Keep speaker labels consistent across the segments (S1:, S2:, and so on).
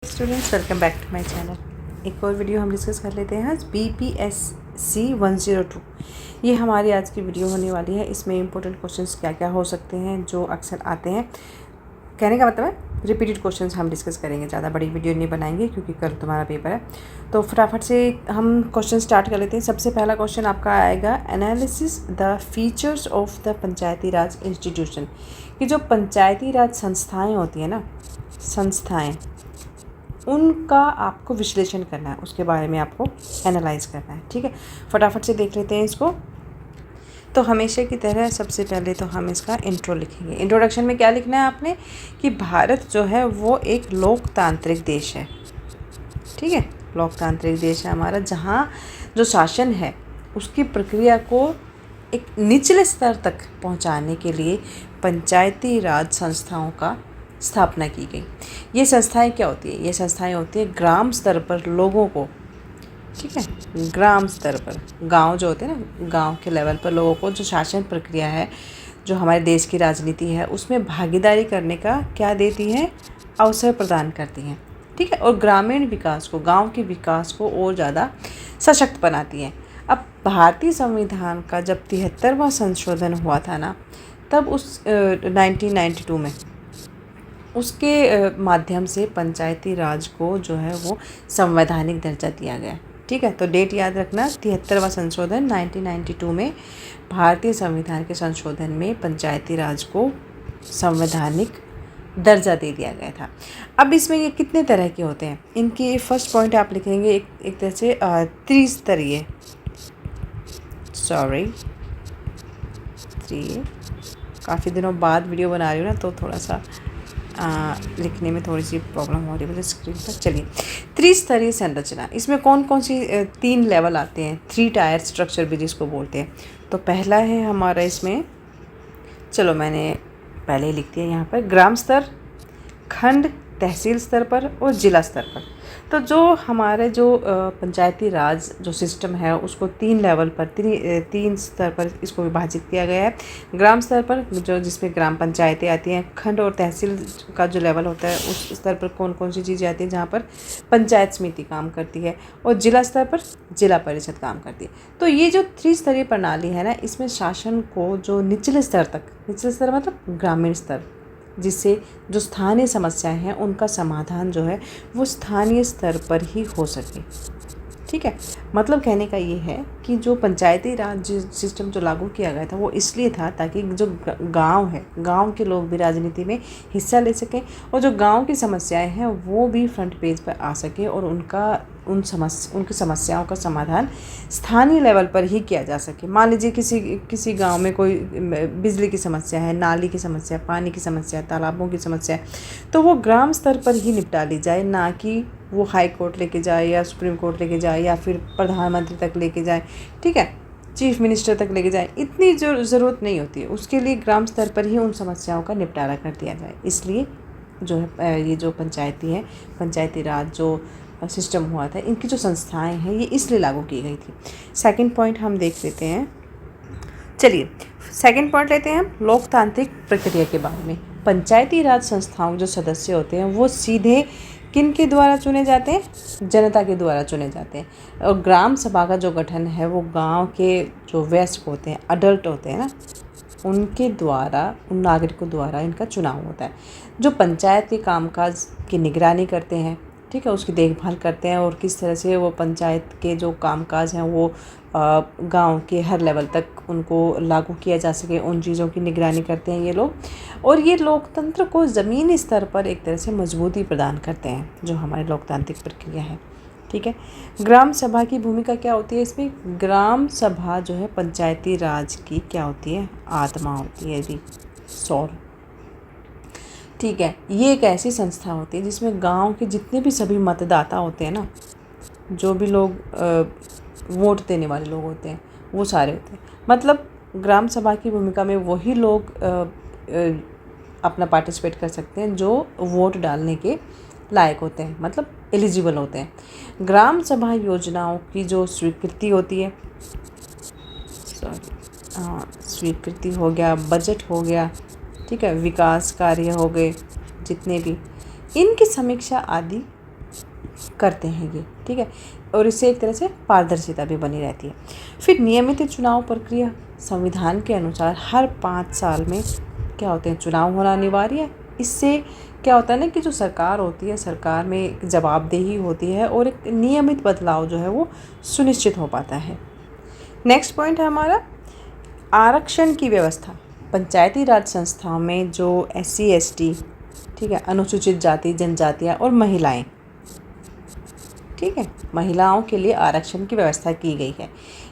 S1: Students, welcome back to my channel. एक और video हम डिस्कस कर लेते हैं आज BPSC 102। ये हमारी आज की वीडियो होने वाली है। इसमें इंपॉर्टेंट क्वेश्चंस क्या क्या हो सकते हैं जो अक्सर आते हैं। कहने का मतलब है रिपीटेड क्वेश्चंस हम डिस्कस करेंगे, ज़्यादा बड़ी वीडियो नहीं बनाएंगे क्योंकि कल तुम्हारा पेपर है। तो फटाफट से हम क्वेश्चन स्टार्ट कर लेते हैं। सबसे पहला क्वेश्चन आपका आएगा, analysis the features of the Panchayati Raj institution. कि जो पंचायती राज संस्थाएँ होती हैं ना, संस्थाएँ, उनका आपको विश्लेषण करना है, उसके बारे में आपको एनालाइज करना है। ठीक है, फटाफट से देख लेते हैं इसको। तो हमेशा की तरह सबसे पहले तो हम इसका इंट्रो लिखेंगे। इंट्रोडक्शन में क्या लिखना है आपने कि भारत जो है वो एक लोकतांत्रिक देश है। ठीक है, लोकतांत्रिक देश है हमारा, जहाँ जो शासन है उसकी प्रक्रिया को एक निचले स्तर तक पहुँचाने के लिए पंचायती राज संस्थाओं का स्थापना की गई। ये संस्थाएं क्या होती है? ये संस्थाएं होती है ग्राम स्तर पर लोगों को, ठीक है, ग्राम स्तर पर, गांव जो होते हैं ना, गांव के लेवल पर लोगों को जो शासन प्रक्रिया है, जो हमारे देश की राजनीति है, उसमें भागीदारी करने का क्या देती है? अवसर प्रदान करती हैं। ठीक है, और ग्रामीण विकास को, गांव के विकास को और ज़्यादा सशक्त बनाती हैं। अब भारतीय संविधान का जब 73वां संशोधन हुआ था ना, तब उस 1992 में उसके माध्यम से पंचायती राज को जो है वो संवैधानिक दर्जा दिया गया। ठीक है, तो डेट याद रखना, 73वां संशोधन 1992 में भारतीय संविधान के संशोधन में पंचायती राज को संवैधानिक दर्जा दे दिया गया था। अब इसमें ये कितने तरह के होते हैं? इनकी फर्स्ट पॉइंट आप लिखेंगे एक तरह से त्रिस्तरीय, काफ़ी दिनों बाद वीडियो बना रही हूँ ना, तो थोड़ा सा लिखने में थोड़ी सी प्रॉब्लम हो रही है मुझे स्क्रीन पर। चलिए, त्रिस्तरीय संरचना, इसमें कौन कौन सी 3 लेवल आते हैं, 3 टायर स्ट्रक्चर भी जिसको बोलते हैं। तो पहला है हमारा इसमें, चलो मैंने पहले ही लिख दिया यहाँ पर, ग्राम स्तर, खंड, तहसील स्तर पर और जिला स्तर पर। तो जो हमारे जो पंचायती राज जो सिस्टम है उसको 3 लेवल पर, 3 स्तर पर इसको विभाजित किया गया है। ग्राम स्तर पर जो जिसमें ग्राम पंचायतें आती हैं, खंड और तहसील का जो लेवल होता है उस स्तर पर कौन कौन सी चीज़ें आती हैं जहाँ पर पंचायत समिति काम करती है, और जिला स्तर पर जिला परिषद काम करती है। तो ये जो त्रिस्तरीय प्रणाली है ना, इसमें शासन को जो निचले स्तर तक, निचले स्तर मतलब ग्रामीण स्तर, जिससे जो स्थानीय समस्याएं हैं उनका समाधान जो है वो स्थानीय स्तर पर ही हो सके। ठीक है, मतलब कहने का ये है कि जो पंचायती राज सिस्टम जो लागू किया गया था वो इसलिए था ताकि जो गांव है, गांव के लोग भी राजनीति में हिस्सा ले सकें और जो गांव की समस्याएं हैं वो भी फ्रंट पेज पर आ सके और उनकी समस्याओं का समाधान स्थानीय लेवल पर ही किया जा सके। मान लीजिए किसी गांव में कोई बिजली की समस्या है, नाली की समस्या, पानी की समस्या, तालाबों की समस्या है, तो वो ग्राम स्तर पर ही निपटा ली जाए, ना कि वो हाई कोर्ट लेके जाए या सुप्रीम कोर्ट लेके जाए या फिर प्रधानमंत्री तक लेके जाए। ठीक है, चीफ मिनिस्टर तक लेके जाए, इतनी जो ज़रूरत नहीं होती है। उसके लिए ग्राम स्तर पर ही उन समस्याओं का निपटारा कर दिया जाए। इसलिए जो है ये जो पंचायती राज जो सिस्टम हुआ था, इनकी जो संस्थाएं हैं ये इसलिए लागू की गई थी। सेकंड पॉइंट हम देख लेते हैं। चलिए, सेकंड पॉइंट लेते हैं हम लोकतांत्रिक प्रक्रिया के बारे में। पंचायती राज संस्थाओं जो सदस्य होते हैं वो सीधे किन के द्वारा चुने जाते हैं? जनता के द्वारा चुने जाते हैं। और ग्राम सभा का जो गठन है वो गांव के जो वयस्क होते हैं, अडल्ट होते हैं ना, उनके द्वारा, उन नागरिकों द्वारा इनका चुनाव होता है, जो पंचायत के कामकाज की निगरानी करते हैं। ठीक है, उसकी देखभाल करते हैं और किस तरह से वो पंचायत के जो कामकाज हैं वो गांव के हर लेवल तक उनको लागू किया जा सके, उन चीज़ों की निगरानी करते हैं ये लोग। और ये लोकतंत्र को ज़मीनी स्तर पर एक तरह से मजबूती प्रदान करते हैं, जो हमारी लोकतांत्रिक प्रक्रिया है। ठीक है, ग्राम सभा की भूमिका क्या होती है इसमें? ग्राम सभा जो है पंचायती राज की क्या होती है? आत्मा होती है जी, सोल। ठीक है, ये एक ऐसी संस्था होती है जिसमें गांव के जितने भी सभी मतदाता होते हैं ना, जो भी लोग वोट देने वाले लोग होते हैं, वो सारे होते हैं। मतलब ग्राम सभा की भूमिका में वही लोग अपना पार्टिसिपेट कर सकते हैं जो वोट डालने के लायक होते हैं, मतलब एलिजिबल होते हैं। ग्राम सभा योजनाओं की जो स्वीकृति होती है, स्वीकृति हो गया, बजट हो गया, ठीक है, विकास कार्य हो गए जितने भी, इनकी समीक्षा आदि करते हैं ये, ठीक है। और इससे एक तरह से पारदर्शिता भी बनी रहती है। फिर नियमित चुनाव प्रक्रिया, संविधान के अनुसार हर 5 साल में क्या होते हैं, चुनाव होना अनिवार्य है। इससे क्या होता है ना कि जो सरकार होती है, सरकार में एक जवाबदेही होती है और एक नियमित बदलाव जो है वो सुनिश्चित हो पाता है। नेक्स्ट पॉइंट है हमारा आरक्षण की व्यवस्था। पंचायती राज संस्थाओं में जो SC ST, ठीक है, अनुसूचित जाति जनजातियाँ और महिलाएं, ठीक है, महिलाओं के लिए आरक्षण की व्यवस्था की गई है।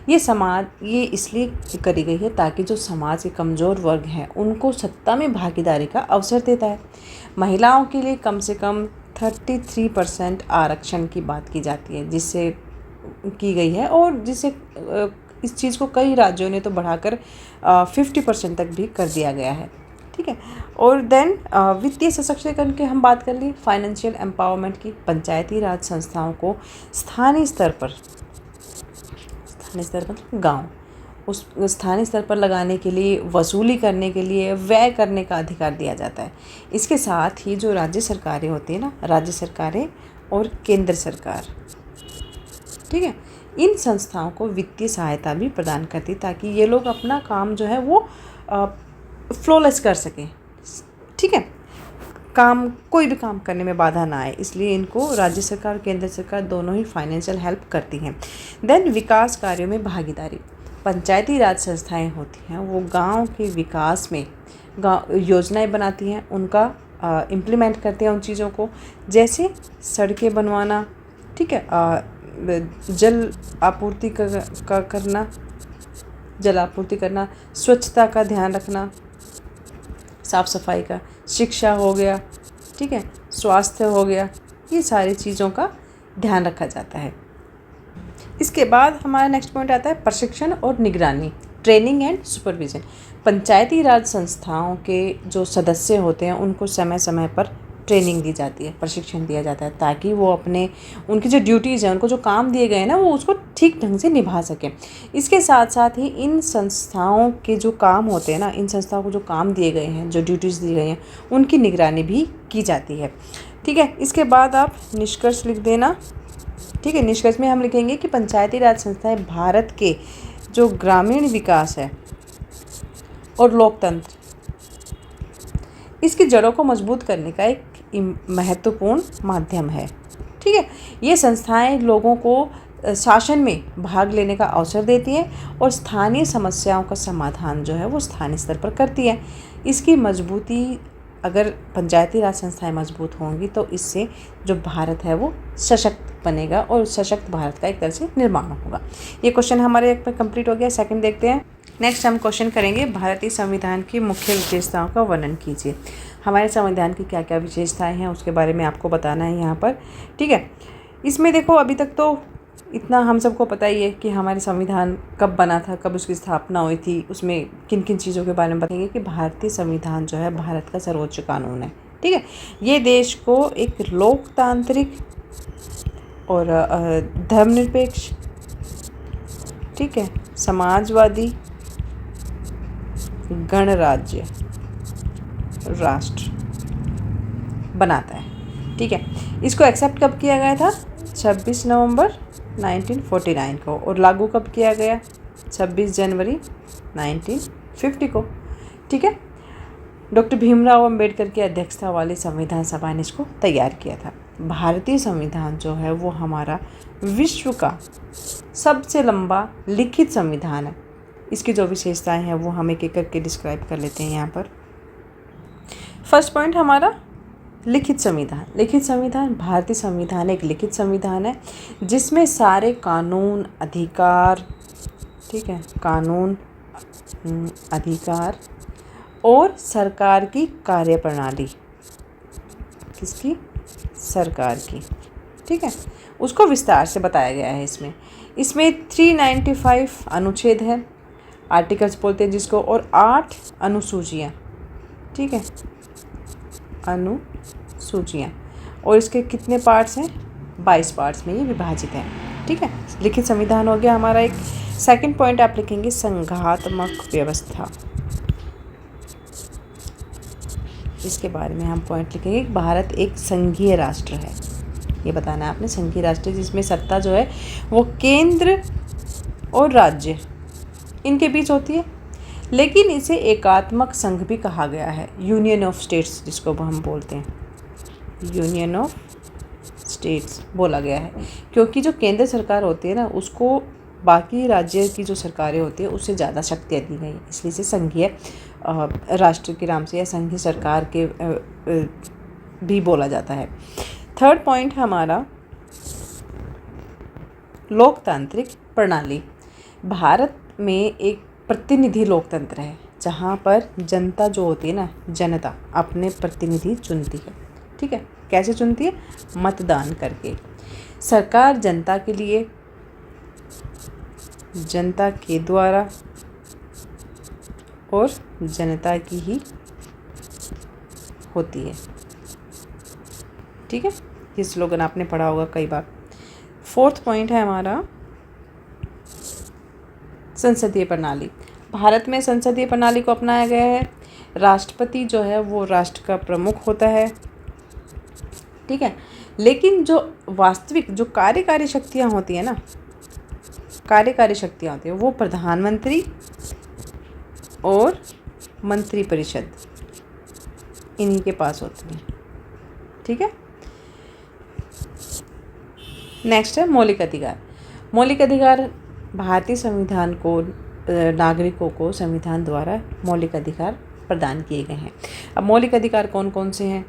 S1: ये इसलिए करी गई है ताकि जो समाज के कमज़ोर वर्ग हैं उनको सत्ता में भागीदारी का अवसर देता है। महिलाओं के लिए कम से कम 33% आरक्षण की बात की जाती है, जिससे की गई है, और जिससे इस चीज़ को कई राज्यों ने तो बढ़ाकर 50% तक भी कर दिया गया है, ठीक है। और देन वित्तीय सशक्तिकरण की हम बात कर ली, फाइनेंशियल एम्पावरमेंट की। पंचायती राज संस्थाओं को स्थानीय स्तर पर गांव, उस स्थानीय स्तर पर लगाने के लिए, वसूली करने के लिए, व्यय करने का अधिकार दिया जाता है। इसके साथ ही जो राज्य सरकारें होती हैं ना, राज्य सरकारें और केंद्र सरकार, ठीक है, इन संस्थाओं को वित्तीय सहायता भी प्रदान करती ताकि ये लोग अपना काम जो है वो फ्लॉलेस कर सकें, ठीक है, कोई भी काम करने में बाधा ना आए, इसलिए इनको राज्य सरकार और केंद्र सरकार दोनों ही फाइनेंशियल हेल्प करती हैं। देन विकास कार्यों में भागीदारी। पंचायती राज संस्थाएं होती हैं वो गांव के विकास में योजनाएं बनाती हैं, उनका इम्प्लीमेंट करते हैं उन चीज़ों को, जैसे सड़कें बनवाना, ठीक है, जल आपूर्ति करना, स्वच्छता का ध्यान रखना, साफ़ सफाई का, शिक्षा हो गया, ठीक है, स्वास्थ्य हो गया, ये सारी चीज़ों का ध्यान रखा जाता है। इसके बाद हमारा नेक्स्ट पॉइंट आता है प्रशिक्षण और निगरानी, ट्रेनिंग एंड सुपरविज़न। पंचायती राज संस्थाओं के जो सदस्य होते हैं उनको समय समय पर ट्रेनिंग दी जाती है, प्रशिक्षण दिया जाता है, ताकि वो उनकी जो ड्यूटीज़ हैं, उनको जो काम दिए गए हैं ना, वो उसको ठीक ढंग से निभा सकें। इसके साथ साथ ही इन संस्थाओं के जो काम होते हैं ना, इन संस्थाओं को जो काम दिए गए हैं, जो ड्यूटीज़ दी गई हैं, उनकी निगरानी भी की जाती है, ठीक है। इसके बाद आप निष्कर्ष लिख देना, ठीक है। निष्कर्ष में हम लिखेंगे कि पंचायती राज संस्थाएं भारत के जो ग्रामीण विकास है और लोकतंत्र, इसकी जड़ों को मजबूत करने का एक महत्वपूर्ण माध्यम है, ठीक है। ये संस्थाएं लोगों को शासन में भाग लेने का अवसर देती हैं और स्थानीय समस्याओं का समाधान जो है वो स्थानीय स्तर पर करती है। इसकी मजबूती, अगर पंचायती राज संस्थाएं मजबूत होंगी तो इससे जो भारत है वो सशक्त बनेगा और सशक्त भारत का एक तरह से निर्माण होगा। ये क्वेश्चन हमारे एक पे कंप्लीट हो गया। सेकंड देखते हैं। नेक्स्ट हम क्वेश्चन करेंगे, भारतीय संविधान की मुख्य विशेषताओं का वर्णन कीजिए। हमारे संविधान की क्या क्या विशेषताएं हैं उसके बारे में आपको बताना है यहाँ पर, ठीक है। इसमें देखो, अभी तक तो इतना हम सबको पता ही है कि हमारे संविधान कब बना था, कब उसकी स्थापना हुई थी, उसमें किन किन चीज़ों के बारे में बताएंगे कि भारतीय संविधान जो है भारत का सर्वोच्च कानून है, ठीक है। ये देश को एक लोकतांत्रिक और धर्मनिरपेक्ष, ठीक है, समाजवादी गणराज्य राष्ट्र बनाता है, ठीक है। इसको एक्सेप्ट कब किया गया था? 26 नवंबर 1949 को, और लागू कब किया गया? 26 जनवरी 1950 को, ठीक है। डॉक्टर भीमराव अंबेडकर की अध्यक्षता वाली संविधान सभा ने इसको तैयार किया था। भारतीय संविधान जो है वो हमारा विश्व का सबसे लंबा लिखित संविधान है। इसकी जो विशेषताएं हैं वो हम एक एक करके डिस्क्राइब कर लेते हैं यहाँ पर। फर्स्ट पॉइंट हमारा लिखित संविधान। लिखित संविधान, भारतीय संविधान एक लिखित संविधान है जिसमें सारे कानून, अधिकार, ठीक है, कानून, अधिकार और सरकार की कार्यप्रणाली, किसकी? सरकार की, ठीक है, उसको विस्तार से बताया गया है। इसमें 395 अनुच्छेद हैं, आर्टिकल्स बोलते हैं जिसको, और 8 अनुसूचियाँ, ठीक है, अनुसूचियाँ, और इसके कितने पार्ट्स हैं? 22 पार्ट्स में ये विभाजित है, ठीक है। लिखित संविधान हो गया हमारा एक। सेकंड पॉइंट आप लिखेंगे संघात्मक व्यवस्था। इसके बारे में हम पॉइंट लिखेंगे, भारत एक संघीय राष्ट्र है, ये बताना है आपने। संघीय राष्ट्र जिसमें सत्ता जो है वो केंद्र और राज्य इनके बीच होती है, लेकिन इसे एकात्मक संघ भी कहा गया है, यूनियन ऑफ स्टेट्स जिसको हम बोलते हैं, यूनियन ऑफ स्टेट्स बोला गया है, क्योंकि जो केंद्र सरकार होती है ना उसको बाकी राज्य की जो सरकारें होती है उससे ज़्यादा शक्तियाँ दी गई, इसलिए इसे संघीय राष्ट्र के नाम से या संघीय सरकार के भी बोला जाता है। थर्ड पॉइंट हमारा लोकतांत्रिक प्रणाली। भारत में एक प्रतिनिधि लोकतंत्र है जहाँ पर जनता जो होती है ना, जनता अपने प्रतिनिधि चुनती है। ठीक है, कैसे चुनती है? मतदान करके। सरकार जनता के लिए, जनता के द्वारा और जनता की ही होती है। ठीक है, ये स्लोगन आपने पढ़ा होगा कई बार। फोर्थ पॉइंट है हमारा संसदीय प्रणाली। भारत में संसदीय प्रणाली को अपनाया गया है। राष्ट्रपति जो है वो राष्ट्र का प्रमुख होता है। ठीक है, लेकिन जो वास्तविक जो कार्यकारी शक्तियाँ होती हैं ना, कार्यकारी शक्तियाँ होती हैं वो प्रधानमंत्री और मंत्रिपरिषद इन्हीं के पास होती हैं। ठीक है, नेक्स्ट है मौलिक अधिकार। मौलिक अधिकार भारतीय संविधान को नागरिकों को संविधान द्वारा मौलिक अधिकार प्रदान किए गए हैं। अब मौलिक अधिकार कौन कौन से हैं?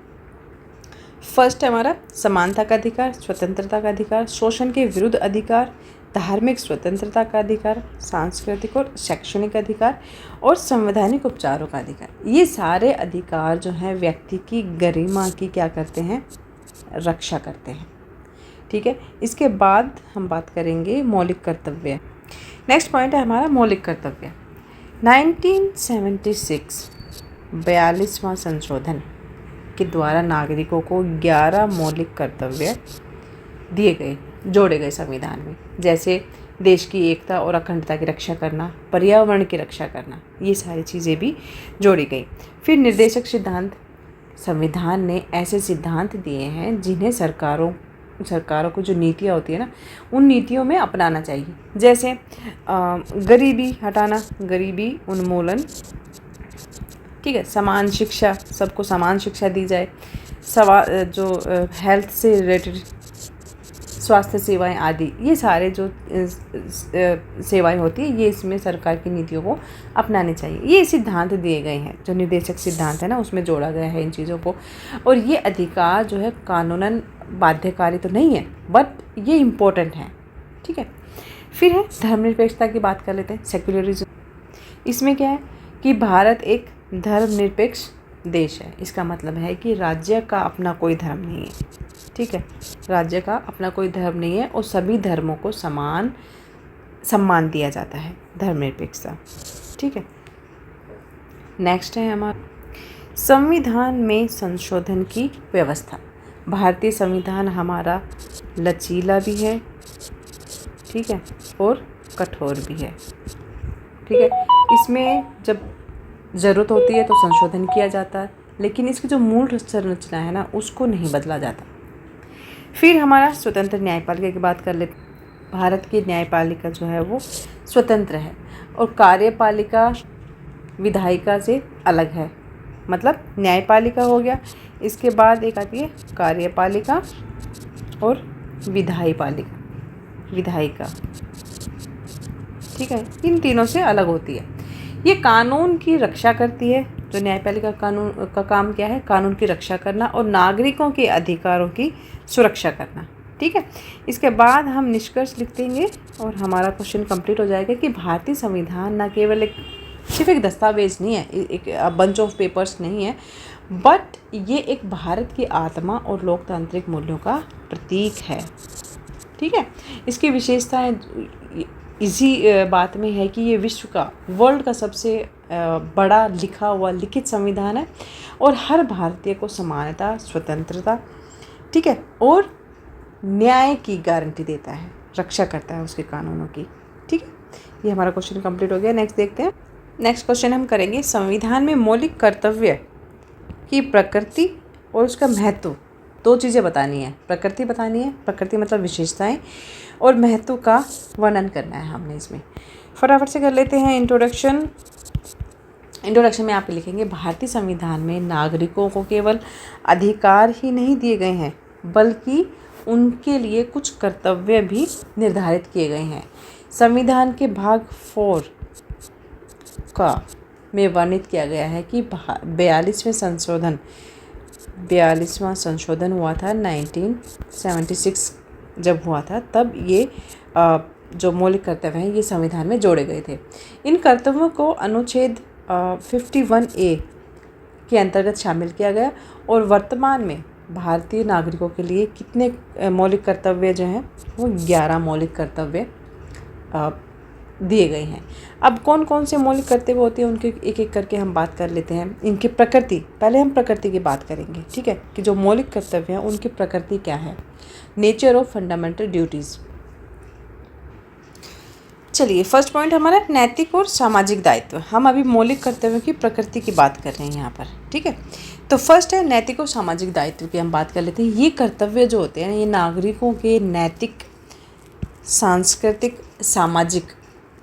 S1: फर्स्ट है हमारा समानता का अधिकार, स्वतंत्रता का अधिकार, शोषण के विरुद्ध अधिकार, धार्मिक स्वतंत्रता का अधिकार, सांस्कृतिक और शैक्षणिक अधिकार और संवैधानिक उपचारों का अधिकार। ये सारे अधिकार जो हैं व्यक्ति की गरिमा की क्या करते हैं? रक्षा करते हैं। ठीक है, इसके बाद हम बात करेंगे मौलिक कर्तव्य। नेक्स्ट पॉइंट है हमारा मौलिक कर्तव्य। 1976 42वां संशोधन के द्वारा नागरिकों को 11 मौलिक कर्तव्य दिए गए, जोड़े गए संविधान में, जैसे देश की एकता और अखंडता की रक्षा करना, पर्यावरण की रक्षा करना, ये सारी चीज़ें भी जोड़ी गई। फिर निर्देशक सिद्धांत। संविधान ने ऐसे सिद्धांत दिए हैं जिन्हें सरकारों को जो नीतियाँ होती है ना उन नीतियों में अपनाना चाहिए, जैसे गरीबी हटाना, गरीबी उन्मूलन। ठीक है, समान शिक्षा, सबको समान शिक्षा दी जाए, जो हेल्थ से रिलेटेड स्वास्थ्य सेवाएं आदि, ये सारे जो सेवाएं होती है ये इसमें सरकार की नीतियों को अपनाने चाहिए। ये सिद्धांत दिए गए हैं, जो निर्देशक सिद्धांत है ना उसमें जोड़ा गया है इन चीज़ों को। और ये अधिकार जो है कानूनन बाध्यकारी तो नहीं है, बट ये इम्पोर्टेंट है। ठीक है, फिर है धर्मनिरपेक्षता की बात कर लेते हैं, सेक्युलरिज्म। इसमें क्या है कि भारत एक धर्मनिरपेक्ष देश है। इसका मतलब है कि राज्य का अपना कोई धर्म नहीं है। ठीक है, राज्य का अपना कोई धर्म नहीं है और सभी धर्मों को समान सम्मान दिया जाता है, धर्मनिरपेक्षता। ठीक है, नेक्स्ट है हमारा संविधान में संशोधन की व्यवस्था। भारतीय संविधान हमारा लचीला भी है, ठीक है, और कठोर भी है। ठीक है, इसमें जब ज़रूरत होती है तो संशोधन किया जाता है, लेकिन इसकी जो मूल संरचना है ना उसको नहीं बदला जाता। फिर हमारा स्वतंत्र न्यायपालिका की बात कर लेते हैं। भारत की न्यायपालिका जो है वो स्वतंत्र है और कार्यपालिका विधायिका से अलग है। मतलब न्यायपालिका हो गया, इसके बाद एक आती है कार्यपालिका और विधायिका। ठीक है, इन तीनों से अलग होती है। ये कानून की रक्षा करती है। जो न्यायपालिका कानून का काम क्या है? कानून की रक्षा करना और नागरिकों के अधिकारों की सुरक्षा करना। ठीक है, इसके बाद हम निष्कर्ष लिख देंगे और हमारा क्वेश्चन कंप्लीट हो जाएगा कि भारतीय संविधान न केवल सिर्फ एक दस्तावेज नहीं है, एक बंच ऑफ पेपर्स नहीं है, बट ये एक भारत की आत्मा और लोकतांत्रिक मूल्यों का प्रतीक है। ठीक है, इसकी विशेषताएं इसी बात में है कि ये विश्व का, वर्ल्ड का सबसे बड़ा लिखा हुआ लिखित संविधान है और हर भारतीय को समानता, स्वतंत्रता, ठीक है, और न्याय की गारंटी देता है, रक्षा करता है उसके कानूनों की। ठीक है, ये हमारा क्वेश्चन कंप्लीट हो गया। नेक्स्ट देखते हैं। नेक्स्ट क्वेश्चन हम करेंगे संविधान में मौलिक कर्तव्य की प्रकृति और उसका महत्व 2 चीज़ें बतानी है, प्रकृति बतानी है, प्रकृति मतलब विशेषताएं, और महत्व का वर्णन करना है हमने इसमें। फटाफट से कर लेते हैं इंट्रोडक्शन। इंट्रोडक्शन में आप लिखेंगे, भारतीय संविधान में नागरिकों को केवल अधिकार ही नहीं दिए गए हैं बल्कि उनके लिए कुछ कर्तव्य भी निर्धारित किए गए हैं। संविधान के भाग 4 का में वर्णित किया गया है कि 42वां संशोधन हुआ था 1976 जब हुआ था, तब ये जो मौलिक कर्तव्य हैं ये संविधान में जोड़े गए थे। इन कर्तव्यों को अनुच्छेद 51A के अंतर्गत शामिल किया गया और वर्तमान में भारतीय नागरिकों के लिए कितने मौलिक कर्तव्य जो हैं वो 11 मौलिक कर्तव्य दिए गए हैं। अब कौन कौन से मौलिक कर्तव्य होते हैं उनके एक एक करके हम बात कर लेते हैं। इनकी प्रकृति, पहले हम प्रकृति की बात करेंगे, ठीक है, कि जो मौलिक कर्तव्य हैं उनकी प्रकृति क्या है। Nature of fundamental duties. चलिए, फर्स्ट पॉइंट हमारा नैतिक और सामाजिक दायित्व। हम अभी मौलिक कर्तव्यों की प्रकृति की बात कर रहे हैं यहाँ पर, ठीक है। तो फर्स्ट है नैतिक और सामाजिक दायित्व की हम बात कर लेते हैं। ये कर्तव्य जो होते हैं ये नागरिकों के नैतिक, सांस्कृतिक, सामाजिक,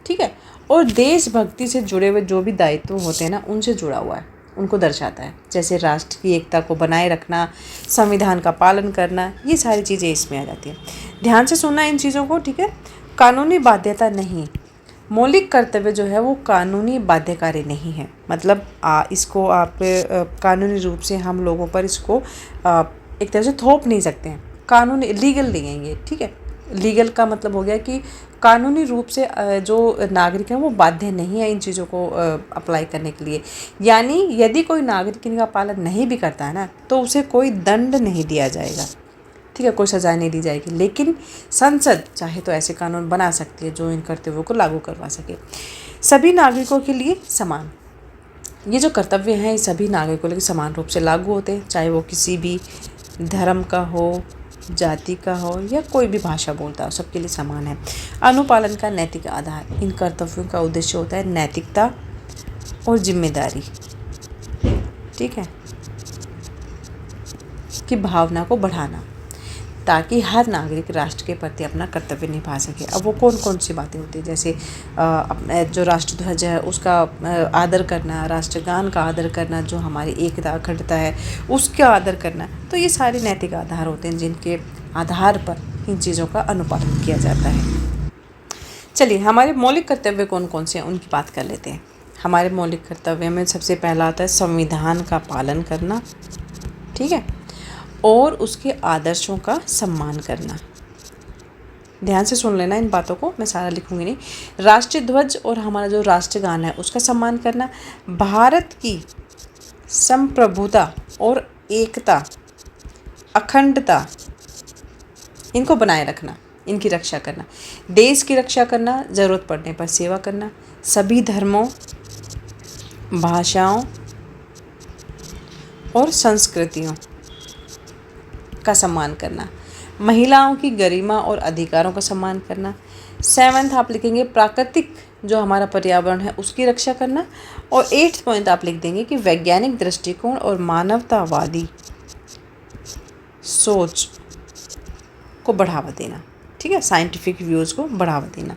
S1: ठीक है, और देशभक्ति से जुड़े हुए जो भी दायित्व होते हैं ना उनसे जुड़ा हुआ है, उनको दर्शाता है। जैसे राष्ट्र की एकता को बनाए रखना, संविधान का पालन करना, ये सारी चीज़ें इसमें आ जाती हैं। ध्यान से सुनना इन चीज़ों को, ठीक है। कानूनी बाध्यता नहीं, मौलिक कर्तव्य जो है वो कानूनी बाध्यकारी नहीं है। मतलब इसको आप कानूनी रूप से हम लोगों पर इसको एक तरह से थोप नहीं सकते हैं। कानूनी लीगल नहीं है ये, ठीक है। लीगल का मतलब हो गया कि कानूनी रूप से जो नागरिक हैं वो बाध्य नहीं है इन चीज़ों को अप्लाई करने के लिए। यानी यदि कोई नागरिक इनका पालन नहीं भी करता है ना तो उसे कोई दंड नहीं दिया जाएगा, ठीक है, कोई सज़ा नहीं दी जाएगी। लेकिन संसद चाहे तो ऐसे कानून बना सकती है जो इन कर्तव्यों को लागू करवा सके। सभी नागरिकों के लिए समान, ये जो कर्तव्य हैं ये सभी नागरिकों के लिए समान रूप से लागू होते हैं, चाहे वो किसी भी धर्म का हो, जाति का हो या कोई भी भाषा बोलता हो, सबके लिए समान है। अनुपालन का नैतिक आधार, इन कर्तव्यों का उद्देश्य होता है नैतिकता और जिम्मेदारी, ठीक है, की भावना को बढ़ाना ताकि हर नागरिक राष्ट्र के प्रति अपना कर्तव्य निभा सके। अब वो कौन कौन सी बातें होती हैं, जैसे जो राष्ट्रध्वज है उसका आदर करना, राष्ट्रगान का आदर करना, जो हमारी एकता अखंडता है उसका आदर करना। तो ये सारे नैतिक आधार होते हैं जिनके आधार पर इन चीज़ों का अनुपालन किया जाता है। चलिए, हमारे मौलिक कर्तव्य कौन कौन से हैं उनकी बात कर लेते हैं। हमारे मौलिक कर्तव्य में सबसे पहला आता है संविधान का पालन करना, ठीक है, और उसके आदर्शों का सम्मान करना। ध्यान से सुन लेना इन बातों को, मैं सारा लिखूंगी नहीं। राष्ट्रीय ध्वज और हमारा जो राष्ट्रगान है उसका सम्मान करना। भारत की संप्रभुता और एकता, अखंडता, इनको बनाए रखना, इनकी रक्षा करना। देश की रक्षा करना, ज़रूरत पड़ने पर सेवा करना। सभी धर्मों, भाषाओं और संस्कृतियों का सम्मान करना। महिलाओं की गरिमा और अधिकारों का सम्मान करना। 7th आप लिखेंगे प्राकृतिक जो हमारा पर्यावरण है उसकी रक्षा करना। और 8th पॉइंट आप लिख देंगे कि वैज्ञानिक दृष्टिकोण और मानवतावादी सोच को बढ़ावा देना, ठीक है, साइंटिफिक व्यूज़ को बढ़ावा देना।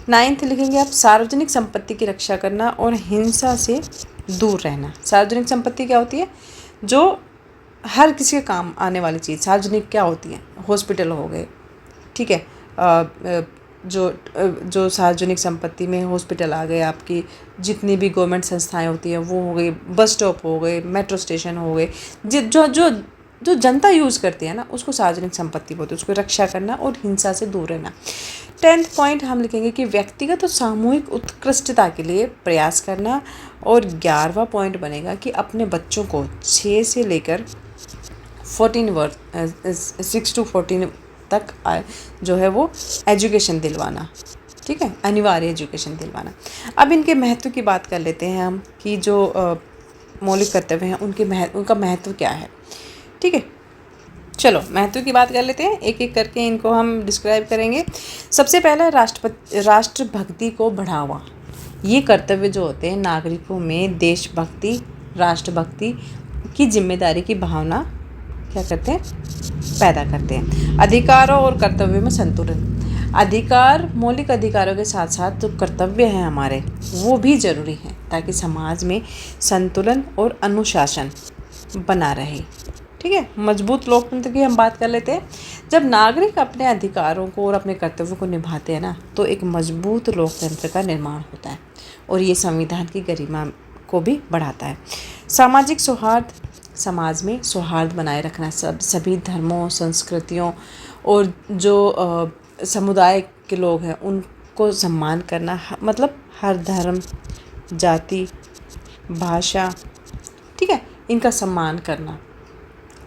S1: 9th लिखेंगे आप सार्वजनिक संपत्ति की रक्षा करना और हिंसा से दूर रहना। सार्वजनिक संपत्ति क्या होती है? जो हर किसी के काम आने वाली चीज़। सार्वजनिक क्या होती है? हॉस्पिटल हो गए, ठीक है, जो सार्वजनिक संपत्ति में हॉस्पिटल आ गए, आपकी जितनी भी गवर्नमेंट संस्थाएं होती हैं वो हो गई, बस स्टॉप हो गए, मेट्रो स्टेशन हो गए, जो जनता यूज़ करती है ना उसको सार्वजनिक संपत्ति बोलते हैं। उसको रक्षा करना और हिंसा से दूर रहना। 10th पॉइंट हम लिखेंगे कि व्यक्तिगत और सामूहिक उत्कृष्टता के लिए प्रयास करना। और 11वां पॉइंट बनेगा कि अपने बच्चों को 6 से लेकर 6 to 14 तक जो है वो एजुकेशन दिलवाना, ठीक है, अनिवार्य एजुकेशन दिलवाना। अब इनके महत्व की बात कर लेते हैं हम कि जो मौलिक कर्तव्य हैं उनका महत्व क्या है, ठीक है। चलो महत्व की बात कर लेते हैं, एक एक करके इनको हम डिस्क्राइब करेंगे। सबसे पहला राष्ट्रभक्ति को बढ़ावा। ये कर्तव्य जो होते हैं नागरिकों में देशभक्ति, राष्ट्रभक्ति की जिम्मेदारी की भावना क्या करते हैं, पैदा करते हैं। अधिकारों और कर्तव्यों में संतुलन। अधिकार, मौलिक अधिकारों के साथ साथ जो कर्तव्य हैं हमारे, वो भी जरूरी हैं ताकि समाज में संतुलन और अनुशासन बना रहे। ठीक है, मजबूत लोकतंत्र की हम बात कर लेते हैं। जब नागरिक अपने अधिकारों को और अपने कर्तव्यों को निभाते हैं ना, तो एक मजबूत लोकतंत्र का निर्माण होता है और ये संविधान की गरिमा को भी बढ़ाता है। सामाजिक सौहार्द, समाज में सौहार्द बनाए रखना, सभी धर्मों, संस्कृतियों और जो समुदाय के लोग हैं उनको सम्मान करना, मतलब हर धर्म, जाति, भाषा, ठीक है, इनका सम्मान करना।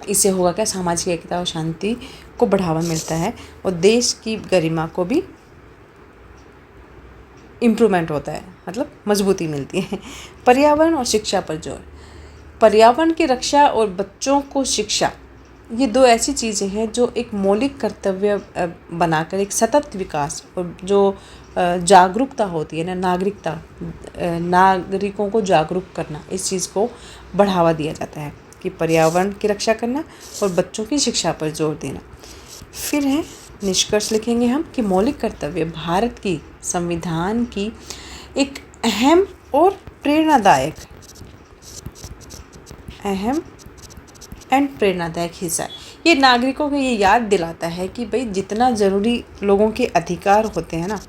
S1: इससे होगा क्या, सामाजिक एकता और शांति को बढ़ावा मिलता है और देश की गरिमा को भी इम्प्रूवमेंट होता है, मतलब मजबूती मिलती है। पर्यावरण और शिक्षा पर जोर। पर्यावरण की रक्षा और बच्चों को शिक्षा, ये दो ऐसी चीज़ें हैं जो एक मौलिक कर्तव्य बनाकर एक सतत विकास और जो जागरूकता होती है ना, नागरिकों को जागरूक करना, इस चीज़ को बढ़ावा दिया जाता है कि पर्यावरण की रक्षा करना और बच्चों की शिक्षा पर जोर देना। फिर है निष्कर्ष लिखेंगे हम कि मौलिक कर्तव्य भारत की संविधान की एक अहम और प्रेरणादायक हिस्सा है। ये नागरिकों को ये याद दिलाता है कि भाई जितना ज़रूरी लोगों के अधिकार होते हैं ना,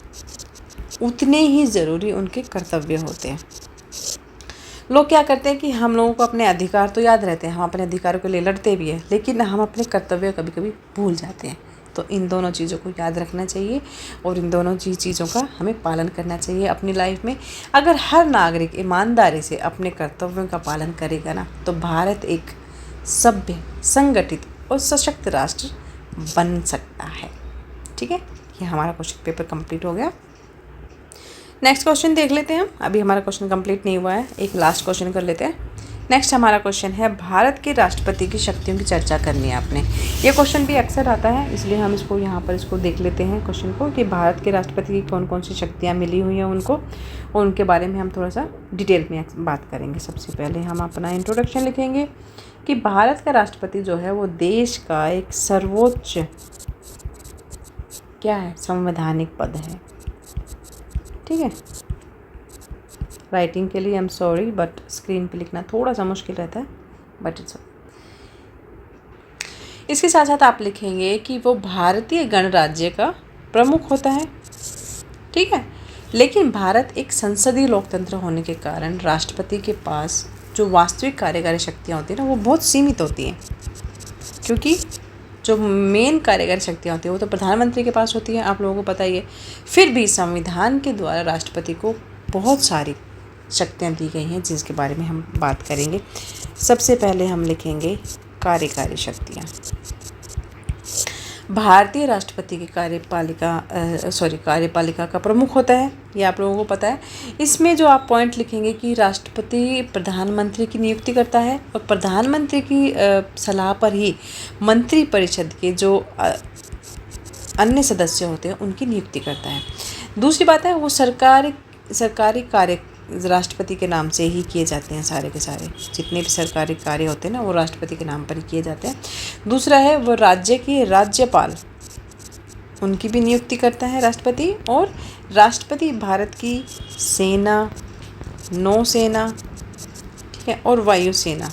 S1: उतने ही ज़रूरी उनके कर्तव्य होते हैं। लोग क्या करते हैं कि हम लोगों को अपने अधिकार तो याद रहते हैं, हम अपने अधिकारों के लिए लड़ते भी हैं, लेकिन हम अपने कर्तव्य कभी कभी भूल जाते हैं। तो इन दोनों चीज़ों को याद रखना चाहिए और इन दोनों चीज़ों का हमें पालन करना चाहिए अपनी लाइफ में। अगर हर नागरिक ईमानदारी से अपने कर्तव्यों का पालन करेगा ना, तो भारत एक सभ्य, संगठित और सशक्त राष्ट्र बन सकता है। ठीक है, ये हमारा क्वेश्चन पेपर कंप्लीट हो गया। नेक्स्ट क्वेश्चन देख लेते हैं हम। अभी हमारा क्वेश्चन कंप्लीट नहीं हुआ है, एक लास्ट क्वेश्चन कर लेते हैं। नेक्स्ट हमारा क्वेश्चन है, भारत के राष्ट्रपति की शक्तियों की चर्चा करनी है आपने। ये क्वेश्चन भी अक्सर आता है, इसलिए हम इसको यहाँ पर इसको देख लेते हैं क्वेश्चन को कि भारत के राष्ट्रपति की कौन कौन सी शक्तियाँ मिली हुई हैं उनको, और उनके बारे में हम थोड़ा सा डिटेल में बात करेंगे। सबसे पहले हम अपना इंट्रोडक्शन लिखेंगे कि भारत का राष्ट्रपति जो है वो देश का एक सर्वोच्च क्या है, संवैधानिक पद है। ठीक है, राइटिंग के लिए I am sorry, but screen पे लिखना थोड़ा सा मुश्किल रहता है, बट इट्स। इसके साथ साथ आप लिखेंगे कि वो भारतीय गणराज्य का प्रमुख होता है। ठीक है, लेकिन भारत एक संसदीय लोकतंत्र होने के कारण राष्ट्रपति के पास जो वास्तविक कार्यकारी शक्तियाँ होती हैं ना, वो बहुत सीमित होती हैं, क्योंकि जो मेन कार्यकारी शक्तियाँ होती हैं वो तो प्रधानमंत्री के पास होती है, आप लोगों को पता ही है। फिर भी संविधान के द्वारा राष्ट्रपति को बहुत सारी शक्तियाँ दी गई हैं, जिसके बारे में हम बात करेंगे। सबसे पहले हम लिखेंगे कार्यकारी शक्तियाँ। भारतीय राष्ट्रपति की कार्यपालिका का प्रमुख होता है, ये आप लोगों को पता है। इसमें जो आप पॉइंट लिखेंगे कि राष्ट्रपति प्रधानमंत्री की नियुक्ति करता है और प्रधानमंत्री की सलाह पर ही मंत्री परिषद के जो अन्य सदस्य होते हैं उनकी नियुक्ति करता है। दूसरी बात है, वो सरकारी कार्य राष्ट्रपति के नाम से ही किए जाते हैं, सारे के सारे जितने भी सरकारी कार्य होते हैं ना, वो राष्ट्रपति के नाम पर ही किए जाते हैं। दूसरा है, वो राज्य के राज्यपाल, उनकी भी नियुक्ति करता है राष्ट्रपति। और राष्ट्रपति भारत की सेना, नौसेना, ठीक है, और वायुसेना,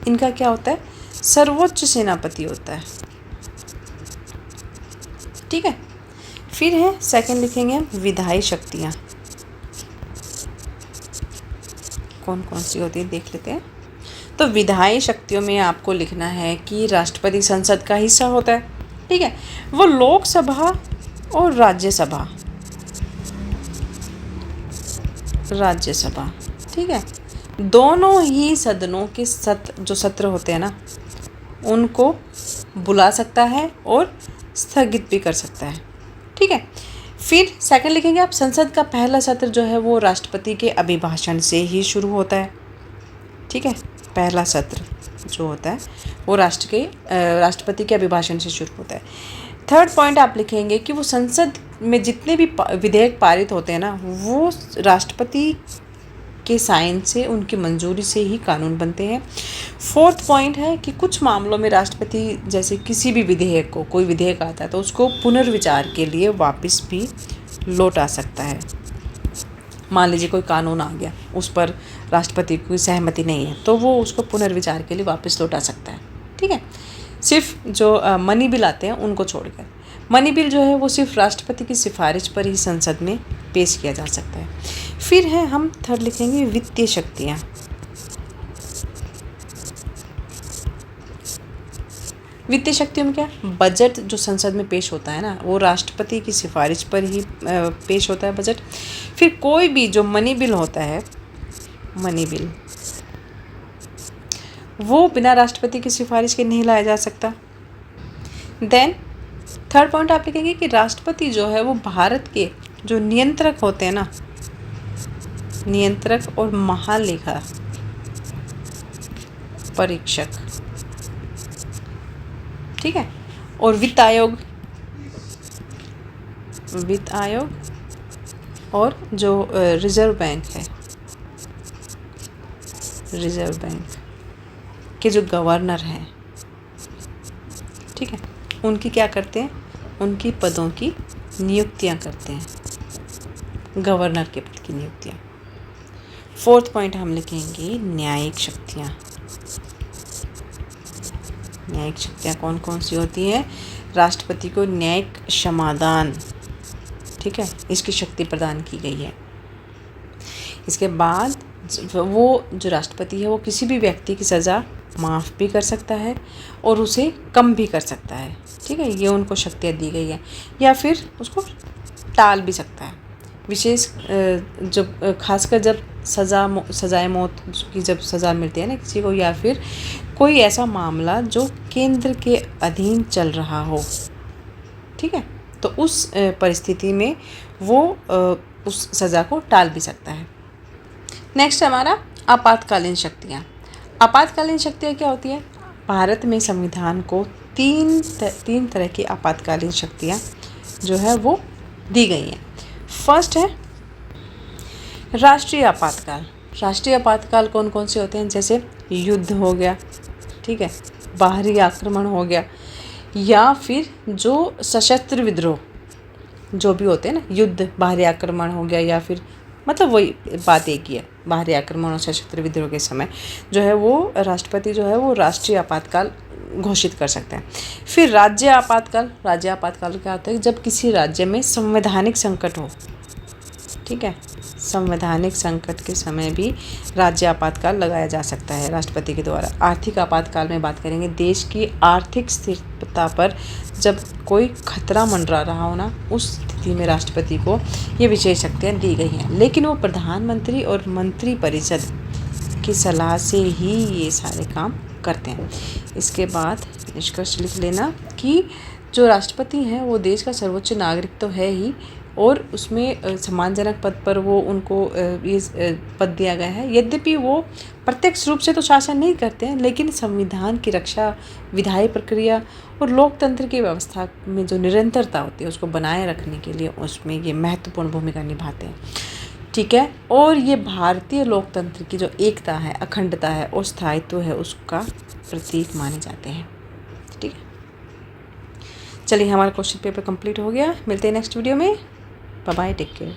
S1: इनका क्या होता है, सर्वोच्च सेनापति होता है। ठीक है, फिर है सेकंड लिखेंगे हम विधायी शक्तियाँ, कौन कौन सी होती है देख लेते हैं। तो विधायी शक्तियों में आपको लिखना है कि राष्ट्रपति संसद का हिस्सा होता है। ठीक है, वो लोकसभा और राज्यसभा, ठीक है, दोनों ही सदनों के जो सत्र होते हैं ना, उनको बुला सकता है और स्थगित भी कर सकता है। ठीक है, फिर सेकंड लिखेंगे आप, संसद का पहला सत्र जो है वो राष्ट्रपति के अभिभाषण से ही शुरू होता है। ठीक है, पहला सत्र जो होता है वो राष्ट्रपति के अभिभाषण से शुरू होता है। थर्ड पॉइंट आप लिखेंगे कि वो संसद में जितने भी विधेयक पारित होते हैं ना, वो राष्ट्रपति के साइन से, उनकी मंजूरी से ही कानून बनते हैं। 4th पॉइंट है कि कुछ मामलों में राष्ट्रपति जैसे किसी भी विधेयक को, कोई विधेयक आता है तो उसको पुनर्विचार के लिए वापस भी लौटा सकता है। मान लीजिए कोई कानून आ गया, उस पर राष्ट्रपति की सहमति नहीं है, तो वो उसको पुनर्विचार के लिए वापस लौटा सकता है। ठीक है, सिर्फ जो मनी बिल आते हैं उनको छोड़कर। मनी बिल जो है वो सिर्फ राष्ट्रपति की सिफारिश पर ही संसद में पेश किया जा सकता है। फिर है हम 3rd लिखेंगे वित्तीय शक्तियाँ। वित्तीय शक्तियों में क्या, बजट जो संसद में पेश होता है ना, वो राष्ट्रपति की सिफारिश पर ही पेश होता है बजट। फिर कोई भी जो मनी बिल होता है, मनी बिल, वो बिना राष्ट्रपति की सिफारिश के नहीं लाया जा सकता। देन 3rd पॉइंट आप लिखेंगे कि राष्ट्रपति जो है वो भारत के जो नियंत्रक होते हैं ना, नियंत्रक और महालेखा परीक्षक, ठीक है, और वित्त आयोग और जो रिजर्व बैंक है, रिजर्व बैंक के जो गवर्नर हैं, ठीक है, उनकी क्या करते हैं, उनकी पदों की नियुक्तियां करते हैं, गवर्नर के पद की नियुक्तियां। 4th पॉइंट हम लिखेंगे न्यायिक शक्तियां। न्यायिक शक्तियाँ कौन कौन सी होती हैं, राष्ट्रपति को न्यायिक क्षमादान, ठीक है, इसकी शक्ति प्रदान की गई है। इसके बाद वो जो राष्ट्रपति है वो किसी भी व्यक्ति की सज़ा माफ़ भी कर सकता है और उसे कम भी कर सकता है। ठीक है, ये उनको शक्तियाँ दी गई है, या फिर उसको टाल भी सकता है। विशेष जब खासकर जब सज़ाए मौत की जब सज़ा मिलती है ना किसी को, या फिर कोई ऐसा मामला जो केंद्र के अधीन चल रहा हो, ठीक है, तो उस परिस्थिति में वो उस सज़ा को टाल भी सकता है। नेक्स्ट हमारा आपातकालीन शक्तियाँ। आपातकालीन शक्तियाँ क्या होती है, भारत में संविधान को तीन तरह की आपातकालीन शक्तियाँ जो है वो दी गई हैं। फर्स्ट है राष्ट्रीय आपातकाल। राष्ट्रीय आपातकाल कौन कौन से होते हैं, जैसे युद्ध हो गया, ठीक है, बाहरी आक्रमण हो गया, या फिर जो सशस्त्र विद्रोह जो भी होते हैं ना, युद्ध, बाहरी आक्रमण हो गया, या फिर मतलब वही बात एक ही है, बाहरी आक्रमण और सशस्त्र विद्रोह के समय जो है वो राष्ट्रपति जो है वो राष्ट्रीय आपातकाल घोषित कर सकते हैं। फिर राज्य आपातकाल। राज्य आपातकाल क्या होता है, जब किसी राज्य में संवैधानिक संकट हो, ठीक है, संवैधानिक संकट के समय भी राज्य आपातकाल लगाया जा सकता है राष्ट्रपति के द्वारा। आर्थिक आपातकाल में बात करेंगे, देश की आर्थिक स्थिरता पर जब कोई खतरा मंडरा रहा हो ना, उस स्थिति में राष्ट्रपति को ये विशेष शक्तियाँ दी गई हैं, लेकिन वो प्रधानमंत्री और मंत्रिपरिषद की सलाह से ही ये सारे काम करते हैं। इसके बाद निष्कर्ष लिख लेना कि जो राष्ट्रपति हैं वो देश का सर्वोच्च नागरिक तो है ही, और उसमें सम्मानजनक पद पर वो उनको ये पद दिया गया है। यद्यपि वो प्रत्यक्ष रूप से तो शासन नहीं करते हैं, लेकिन संविधान की रक्षा, विधायी प्रक्रिया और लोकतंत्र की व्यवस्था में जो निरंतरता होती है उसको बनाए रखने के लिए उसमें ये महत्वपूर्ण भूमिका निभाते हैं। ठीक है, और ये भारतीय लोकतंत्र की जो एकता है, अखंडता है और स्थायित्व है उसका प्रतीक माने जाते हैं। ठीक है, चलिए हमारा क्वेश्चन पेपर कंप्लीट हो गया। मिलते हैं नेक्स्ट वीडियो में। Bye bye, take care.